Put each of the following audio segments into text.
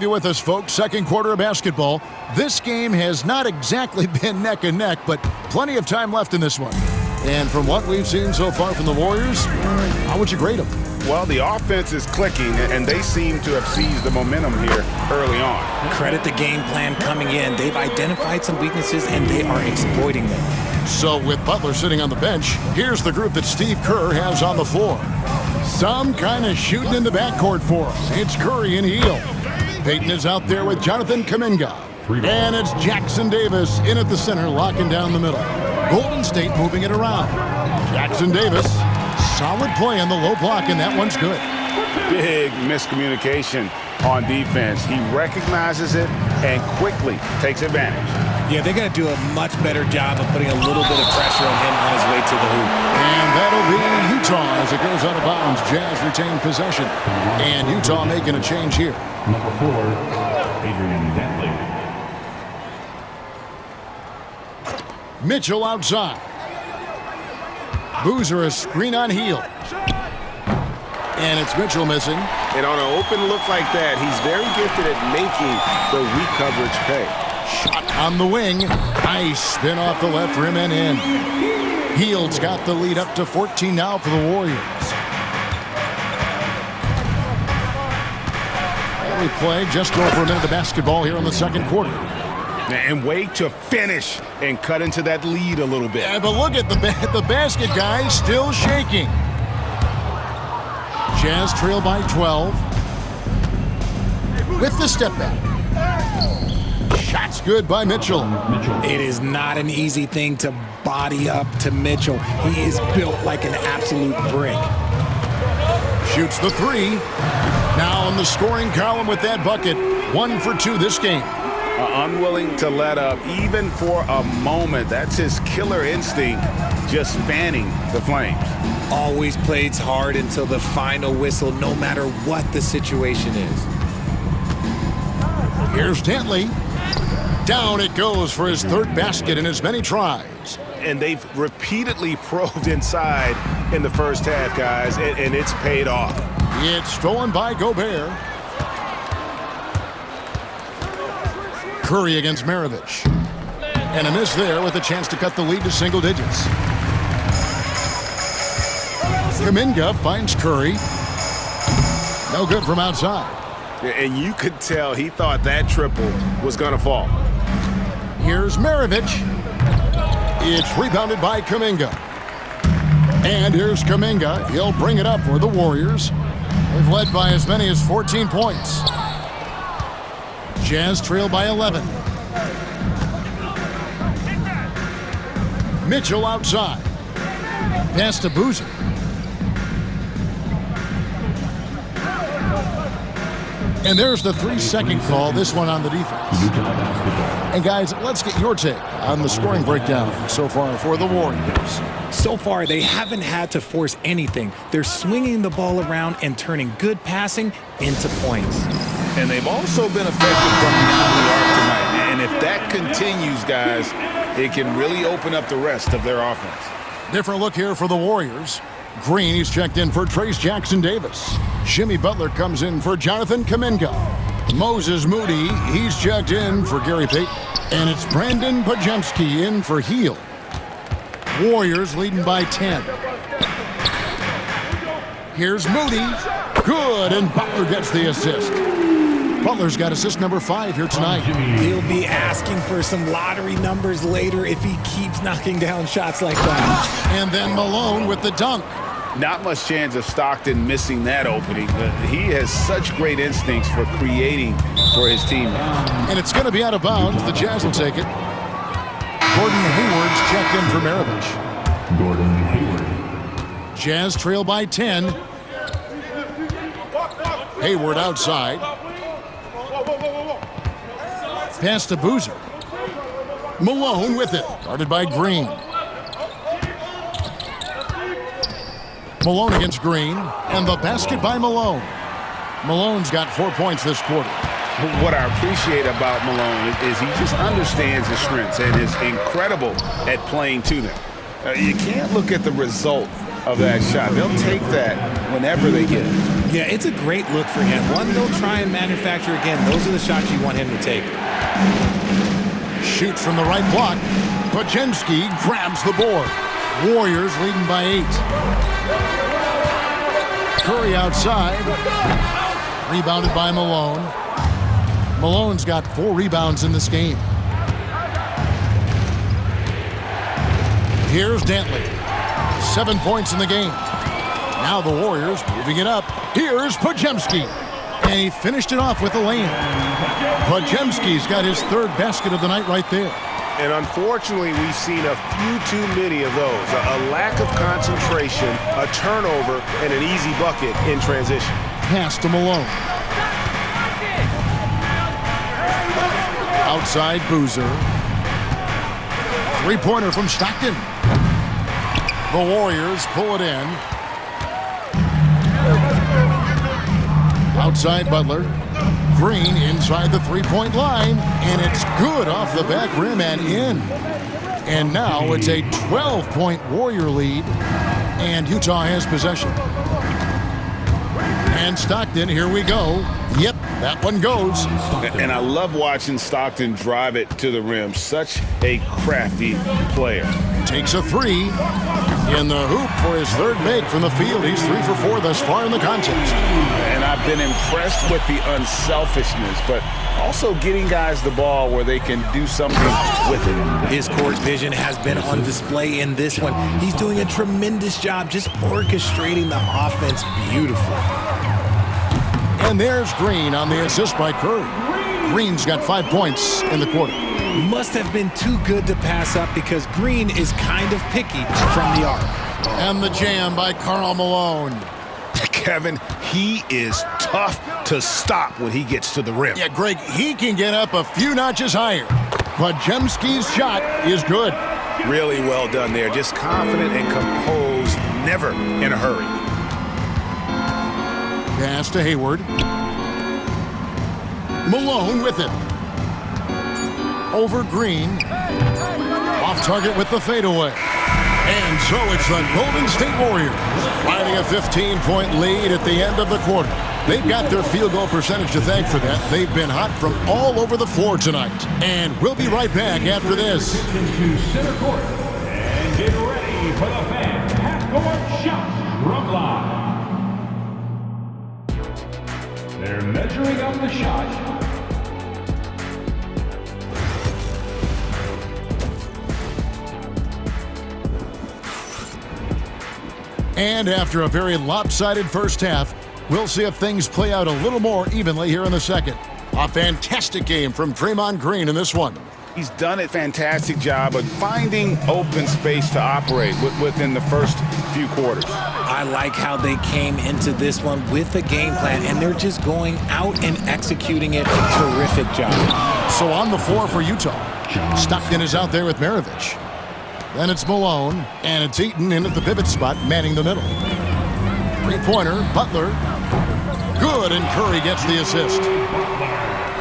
Be with us, folks. Second quarter of basketball. This game has not exactly been neck and neck, but plenty of time left in this one. And from what we've seen so far from the Warriors, how would you grade them? Well, the offense is clicking, and they seem to have seized the momentum here early on. Credit the game plan coming in. They've identified some weaknesses, and they are exploiting them. So with Butler sitting on the bench, here's the group that Steve Kerr has on the floor. Some kind of shooting in the backcourt for us. It's Curry and Hield. Payton is out there with Jonathan Kuminga. And it's Jackson Davis in at the center, locking down the middle. Golden State moving it around. Jackson Davis, solid play on the low block, and that one's good. Big miscommunication on defense. He recognizes it and quickly takes advantage. Yeah, they're going to do a much better job of putting a little bit of pressure on him on his way to the hoop. And that'll be Utah as it goes out of bounds. Jazz retain possession. And Utah making a change here. Number 4, Adrian Dantley. Mitchell outside. Boozer a screen on Hield. And it's Mitchell missing. And on an open look like that, he's very gifted at making the weak coverage pay. Shot on the wing. Nice spin off the left rim and in. Hield's got the lead up to 14 now for the Warriors. We play just over a minute of basketball here in the second quarter. And wait to finish and cut into that lead a little bit. Yeah, but look at the basket, guys, still shaking. Jazz trail by 12. With the step back. Shots good by Mitchell. It is not an easy thing to body up to Mitchell. He is built like an absolute brick. Shoots the three. Now in the scoring column with that bucket. 1 for 2 this game. Unwilling to let up even for a moment. That's his killer instinct, just fanning the flames. Always plays hard until the final whistle, no matter what the situation is. Here's Dantley. Down it goes for his third basket in as many tries. And they've repeatedly probed inside in the first half, guys, and it's paid off. It's stolen by Gobert. Curry against Maravich. And a miss there with a chance to cut the lead to single digits. Kuminga finds Curry. No good from outside. And you could tell he thought that triple was going to fall. Here's Maravich. It's rebounded by Kuminga. And here's Kuminga. He'll bring it up for the Warriors. They've led by as many as 14 points. Jazz trail by 11. Mitchell outside. Pass to Boozer. And there's the 3-second call, this one on the defense. And guys, let's get your take on the scoring breakdown so far for the Warriors. So far, they haven't had to force anything. They're swinging the ball around and turning good passing into points. And they've also been effective from beyond the arc tonight. And if that continues, guys, it can really open up the rest of their offense. Different look here for the Warriors. Green, he's checked in for Trace Jackson Davis. Jimmy Butler comes in for Jonathan Kuminga. Moses Moody, he's checked in for Gary Payton. And it's Brandon Podziemski in for Hield. Warriors leading by 10. Here's Moody. Good, and Butler gets the assist. Butler's got assist number 5 here tonight. He'll be asking for some lottery numbers later if he keeps knocking down shots like that. And then Malone with the dunk. Not much chance of Stockton missing that opening. He has such great instincts for creating for his team. And it's going to be out of bounds. The Jazz will take it. Gordon Hayward's checked in for Maravich. Gordon Hayward. Jazz trail by 10. Hayward outside. Pass to Boozer. Malone with it. Guarded by Green. Malone against Green. And the basket by Malone. Malone's got 4 points this quarter. What I appreciate about Malone is he just understands his strengths and is incredible at playing to them. You can't look at the result of that shot. They'll take that whenever they get it. Yeah, it's a great look for him. One they'll try and manufacture again. Those are the shots you want him to take. Shoots from the right block. Podziemski grabs the board. Warriors leading by 8. Curry outside. Rebounded by Malone. Malone's got 4 rebounds in this game. Here's Dantley. 7 points in the game. Now the Warriors moving it up. Here's Podziemski. And he finished it off with a lay-in. Podziemski's got his 3rd basket of the night right there. And unfortunately, we've seen a few too many of those. A lack of concentration, a turnover, and an easy bucket in transition. Pass to Malone. Outside Boozer. 3-pointer from Stockton. The Warriors pull it in. Outside Butler. Green inside the 3-point line, and it's good off the back rim and in. And now it's a 12-point Warrior lead, and Utah has possession. And Stockton, here we go. Yep, that one goes. And I love watching Stockton drive it to the rim. Such a crafty player. Takes a 3 in the hoop for his 3rd make from the field. He's 3 for 4 thus far in the contest. And I've been impressed with the unselfishness, but also getting guys the ball where they can do something with it. His court vision has been on display in this one. He's doing a tremendous job just orchestrating the offense beautifully. And there's Green on the assist by Curry. Green's got 5 points in the quarter. Must have been too good to pass up because Green is kind of picky from the arc. And the jam by Karl Malone. Kevin, he is tough to stop when he gets to the rim. Yeah, Greg, he can get up a few notches higher. Podziemski's shot is good. Really well done there. Just confident and composed, never in a hurry. Pass to Hayward. Malone with it. Over Green. Off target with the fadeaway. And so it's the Golden State Warriors finding a 15-point lead at the end of the quarter. They've got their field goal percentage to thank for that. They've been hot from all over the floor tonight. And we'll be right back after this. Into center court. And get ready for the fan half-court shot from line. They're measuring up the shot. And after a very lopsided first half, we'll see if things play out a little more evenly here in the second. A fantastic game from Draymond Green in this one. He's done a fantastic job of finding open space to operate within the first few quarters. I like how they came into this one with a game plan, and they're just going out and executing it. Terrific job. So on the floor for Utah, Stockton is out there with Maravich. Then it's Malone, and it's Eaton in at the pivot spot, manning the middle. 3-pointer, Butler. Good, and Curry gets the assist.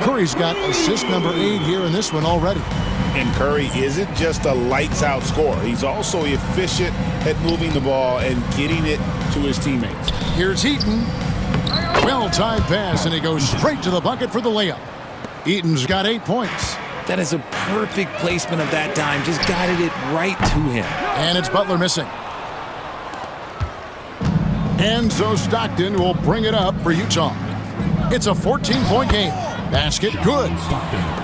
Curry's got assist number 8 here in this one already. And Curry isn't just a lights-out scorer. He's also efficient at moving the ball and getting it to his teammates. Here's Eaton. Well-timed pass, and he goes straight to the bucket for the layup. Eaton's got 8 points. That is a perfect placement of that dime. Just guided it right to him. And it's Butler missing. And so Stockton will bring it up for Utah. It's a 14-point game. Basket good.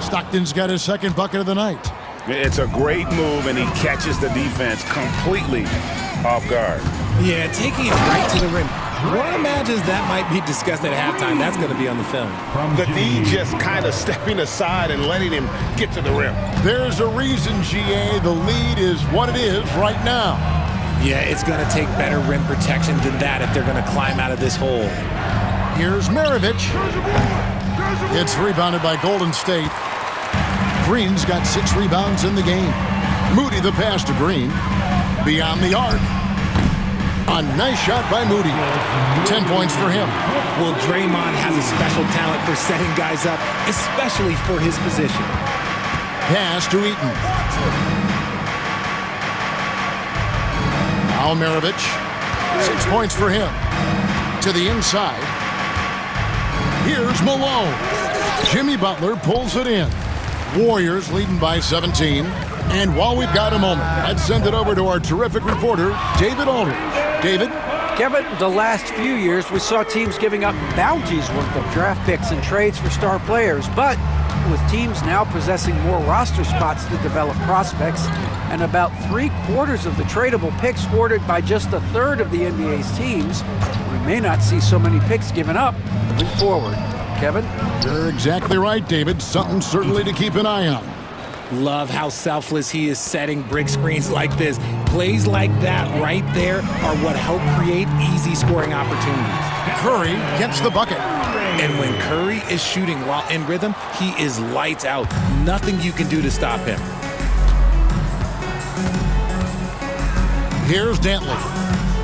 Stockton's got his 2nd bucket of the night. It's a great move, and he catches the defense completely off guard. Yeah, taking it right to the rim. One imagines that might be discussed at halftime. That's going to be on the film. The D just kind of stepping aside and letting him get to the rim. There's a reason, GA, the lead is what it is right now. Yeah, it's going to take better rim protection than that if they're going to climb out of this hole. Here's Maravich. It's rebounded by Golden State. Green's got 6 rebounds in the game. Moody the pass to Green. Beyond the arc. A nice shot by Moody. 10 points for him. Well, Draymond has a special talent for setting guys up, especially for his position. Pass to Eaton. Now Maravich. 6 points for him. To the inside. Here's Malone. Jimmy Butler pulls it in. Warriors leading by 17. And while we've got a moment, let's send it over to our terrific reporter, David Aldridge. David? Kevin, the last few years we saw teams giving up bounties worth of draft picks and trades for star players, but with teams now possessing more roster spots to develop prospects and about 3/4 of the tradable picks hoarded by just a third of the NBA's teams, we may not see so many picks given up moving forward. Kevin? You're exactly right, David. Something certainly to keep an eye on. Love how selfless he is setting brick screens like this. Plays like that right there are what help create easy scoring opportunities. Curry gets the bucket. And when Curry is shooting while in rhythm, he is lights out. Nothing you can do to stop him. Here's Dantley.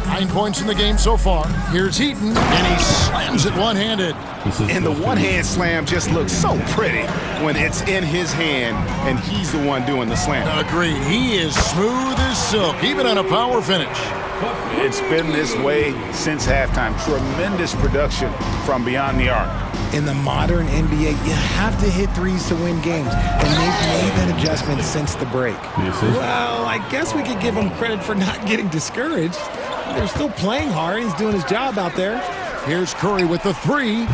9 points in the game so far. Here's Heaton, and he slams it one-handed. And the one-hand slam just looks so pretty when it's in his hand and he's the one doing the slam. Agreed. He is smooth as silk, even on a power finish. It's been this way since halftime. Tremendous production from beyond the arc. In the modern NBA, you have to hit threes to win games, and they've made that adjustment since the break. Well, I guess we could give him credit for not getting discouraged. They're still playing hard. He's doing his job out there. Here's Curry with the three.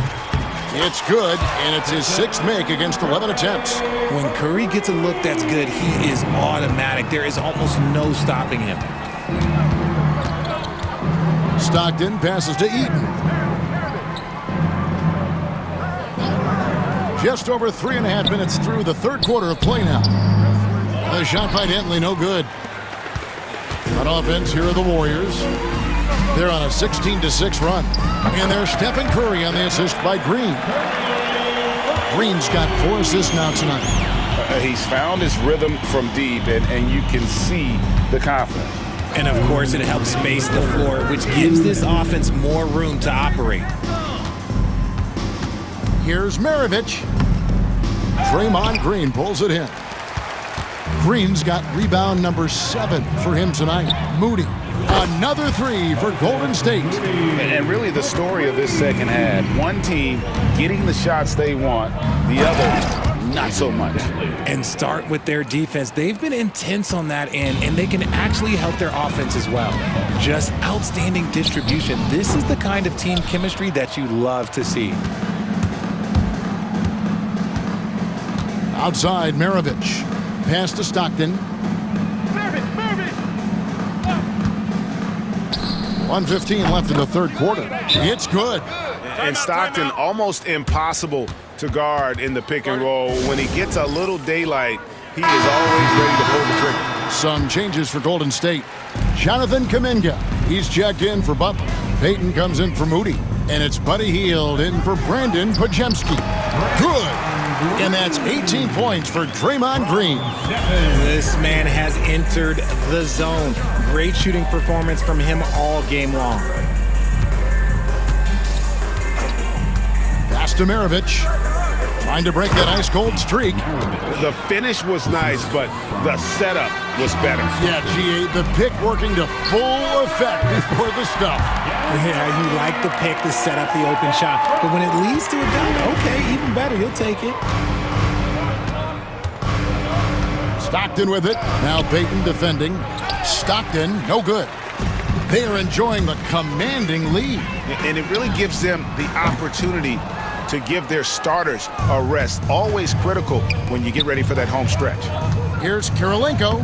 It's good, and it's his 6th make against 11 attempts. When Curry gets a look that's good, he is automatic. There is almost no stopping him. Stockton passes to Eaton. Just over 3.5 minutes through the third quarter of play now. The shot by Dantley, no good. On offense, here are the Warriors. They're on a 16-6 run. And there's Stephen Curry on the assist by Green. Green's got 4 assists now tonight. He's found his rhythm from deep, and you can see the confidence. And, of course, it helps space the floor, which gives this offense more room to operate. Here's Maravich. Draymond Green pulls it in. Green's got rebound number 7 for him tonight. Moody. Another 3 for Golden State. And really the story of this second half, one team getting the shots they want, the other not so much. And start with their defense. They've been intense on that end, and they can actually help their offense as well. Just outstanding distribution. This is the kind of team chemistry that you love to see. Outside, Maravich. Pass to Stockton. 1:15 left in the third quarter. It's good. And Stockton almost impossible to guard in the pick and roll. When he gets a little daylight, he is always ready to pull the trigger. Some changes for Golden State. Jonathan Kuminga. He's checked in for Butler. Payton comes in for Moody. And it's Buddy Hield in for Brandon Podziemski. Good. And that's 18 points for Draymond Green. This man has entered the zone. Great shooting performance from him all game long. Pass to Maravich. Trying to break that ice-cold streak. The finish was nice, but the setup was better. Yeah, G.A., the pick working to full effect before the stuff. Yeah, you like the pick to set up the open shot. But when it leads to a dunk, okay, even better. You'll take it. Stockton with it. Now Payton defending. Stockton, no good. They are enjoying the commanding lead. And it really gives them the opportunity to give their starters a rest. Always critical when you get ready for that home stretch. Here's Kirilenko.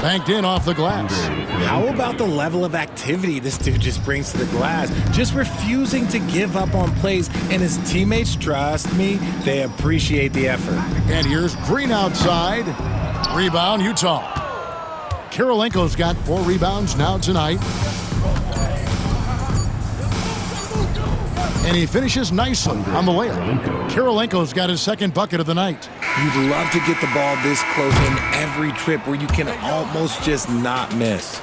Banked in off the glass. How about the level of activity this dude just brings to the glass? Just refusing to give up on plays, and his teammates, trust me, they appreciate the effort. And here's Green outside. Rebound, Utah. Kirilenko's got 4 rebounds now tonight. And he finishes nicely on the layup. Kirilenko's got his 2nd bucket of the night. You'd love to get the ball this close in every trip where you can almost just not miss.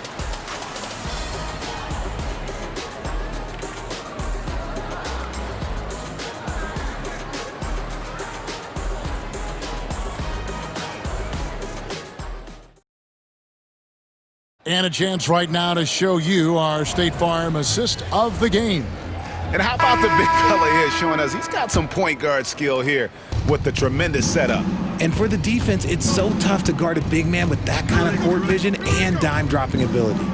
And a chance right now to show you our State Farm assist of the game. And how about the big fella here showing us he's got some point guard skill here with the tremendous setup. And for the defense, it's so tough to guard a big man with that kind of court vision and dime-dropping ability.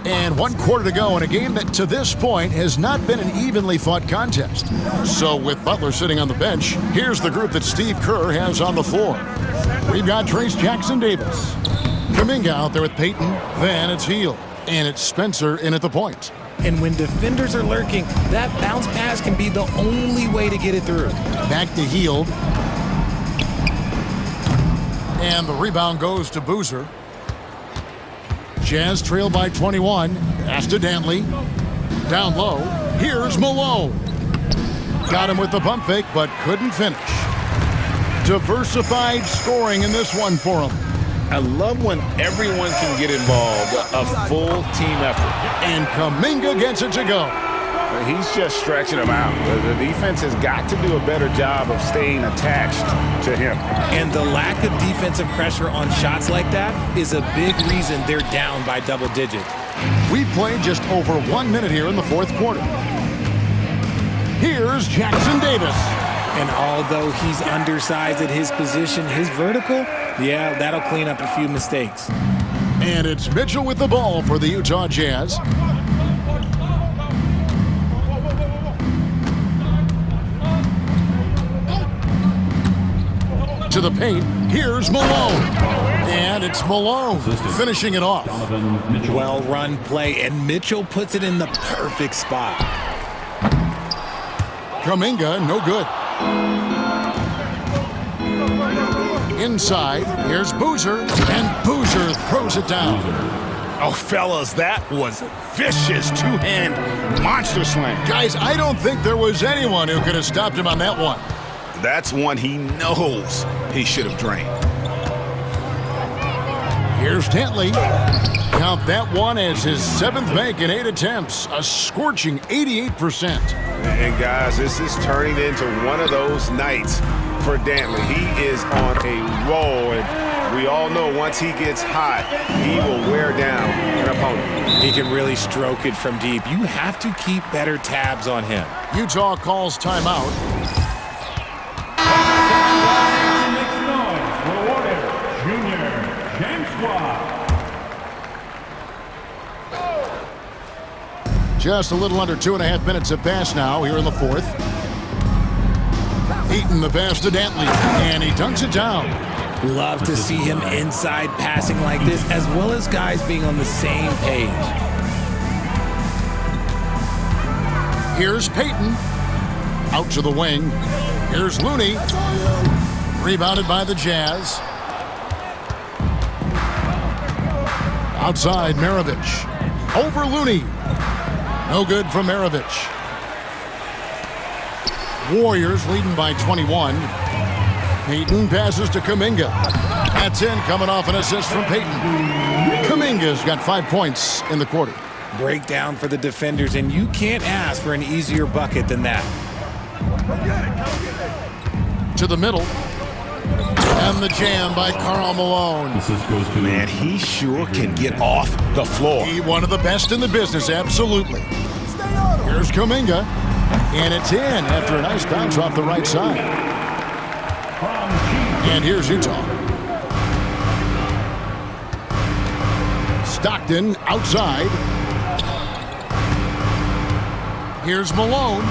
And 1 quarter to go in a game that to this point has not been an evenly fought contest. So with Butler sitting on the bench, here's the group that Steve Kerr has on the floor. We've got Trayce Jackson-Davis. Kuminga out there with Payton. Then it's Hield. And it's Spencer in at the point. And when defenders are lurking, that bounce pass can be the only way to get it through. Back to Hield. And the rebound goes to Boozer. Jazz trail by 21. Pass to Dantley. Down low. Here's Malone. Got him with the pump fake, but couldn't finish. Diversified scoring in this one for him. I love when everyone can get involved, a full team effort. And Kuminga gets it to go. He's just stretching them out. The defense has got to do a better job of staying attached to him. And the lack of defensive pressure on shots like that is a big reason they're down by double digits. We played just over 1 minute here in the fourth quarter. Here's Jackson-Davis. And although he's undersized at his position, his vertical, yeah, that'll clean up a few mistakes. And it's Mitchell with the ball for the Utah Jazz. To the paint, here's Malone. And it's Malone finishing it off. Well-run play, and Mitchell puts it in the perfect spot. Kuminga, no good. Inside, here's Boozer, and Boozer throws it down. Oh, fellas, that was a vicious two-hand monster slam. Guys, I don't think there was anyone who could have stopped him on that one. That's one he knows he should have drained. Here's Dantley. Count that one as his 7th make in 8 attempts, a scorching 88%. And guys, this is turning into one of those nights for Dantley. He is on a roll, and we all know once he gets hot, he will wear down an opponent. He can really stroke it from deep. You have to keep better tabs on him. Utah calls timeout. Makes noise for the Warriors. Junior James Watt. Just a little under 2.5 minutes have passed now here in the fourth. Eaton the pass to Dantley, and he dunks it down. Love to see him inside passing like this, as well as guys being on the same page. Here's Payton. Out to the wing. Here's Looney. Rebounded by the Jazz. Outside, Maravich. Over Looney. No good from Maravich. Warriors leading by 21. Payton passes to Kuminga. That's in, coming off an assist from Payton. Kuminga's got 5 points in the quarter. Breakdown for the defenders, and you can't ask for an easier bucket than that. To the middle. And the jam by Karl Malone. Man, he sure can get off the floor. He one of the best in the business, absolutely. Here's Kuminga. And it's in after a nice bounce off the right side. And here's Utah. Stockton outside. Here's Malone.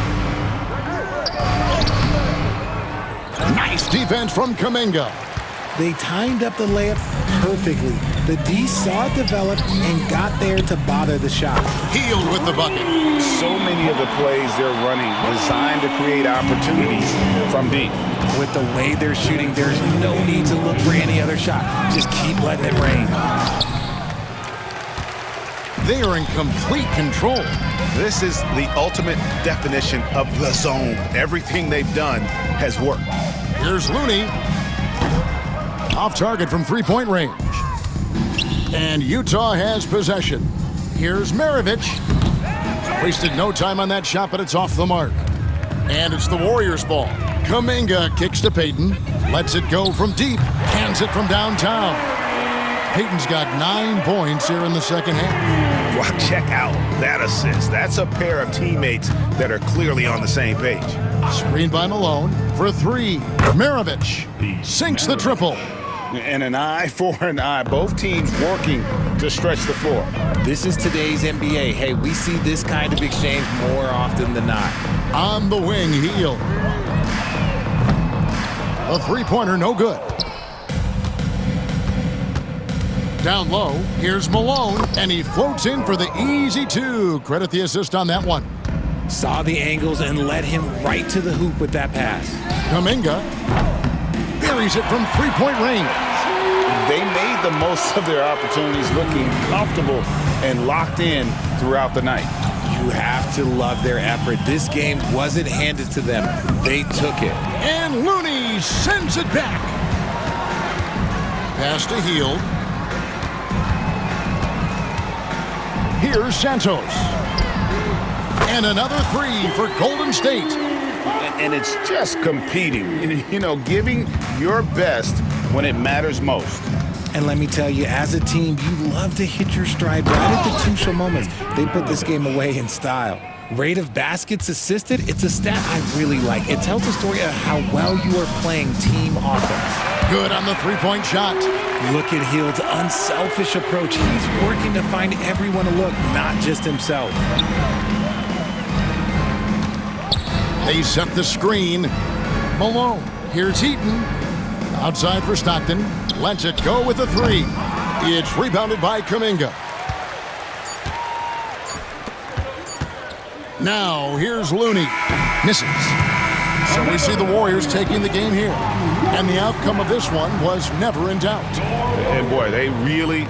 Nice defense from Kuminga. They timed up the layup perfectly. The D saw it develop and got there to bother the shot. Hield with the bucket. So many of the plays they're running designed to create opportunities from deep. With the way they're shooting, there's no need to look for any other shot. Just keep letting it rain. They are in complete control. This is the ultimate definition of the zone. Everything they've done has worked. Here's Looney. Off target from three-point range. And Utah has possession. Here's Maravich. Wasted no time on that shot, but it's off the mark. And it's the Warriors' ball. Kuminga kicks to Payton. Lets it go from deep. Hands it from downtown. Payton's got 9 points here in the second half. Wow, check out that assist. That's a pair of teammates that are clearly on the same page. Screen by Malone for three. Maravich sinks the triple. And an eye for an eye. Both teams working to stretch the floor. This is today's NBA. Hey, we see this kind of exchange more often than not. On the wing, Hield. A three-pointer, no good. Down low, here's Malone, and he floats in for the easy two. Credit the assist on that one. Saw the angles and led him right to the hoop with that pass. Kuminga buries it from three-point range. They made the most of their opportunities, looking comfortable and locked in throughout the night. You have to love their effort. This game wasn't handed to them. They took it. And Looney sends it back. Pass to Hield. Here's Santos. And another three for Golden State. And it's just competing, you know, giving your best when it matters most. And let me tell you, as a team, you love to hit your stride right at the crucial moments. They put this game away in style. Rate of baskets assisted, it's a stat I really like. It tells a story of how well you are playing team offense. Good on the three-point shot. Look at Hield's unselfish approach. He's working to find everyone a look, not just himself. They set the screen. Malone. Here's Heaton. Outside for Stockton. Lets it go with a three. It's rebounded by Kuminga. Now, here's Looney. Misses. So we see the Warriors taking the game here. And the outcome of this one was never in doubt. And boy, they really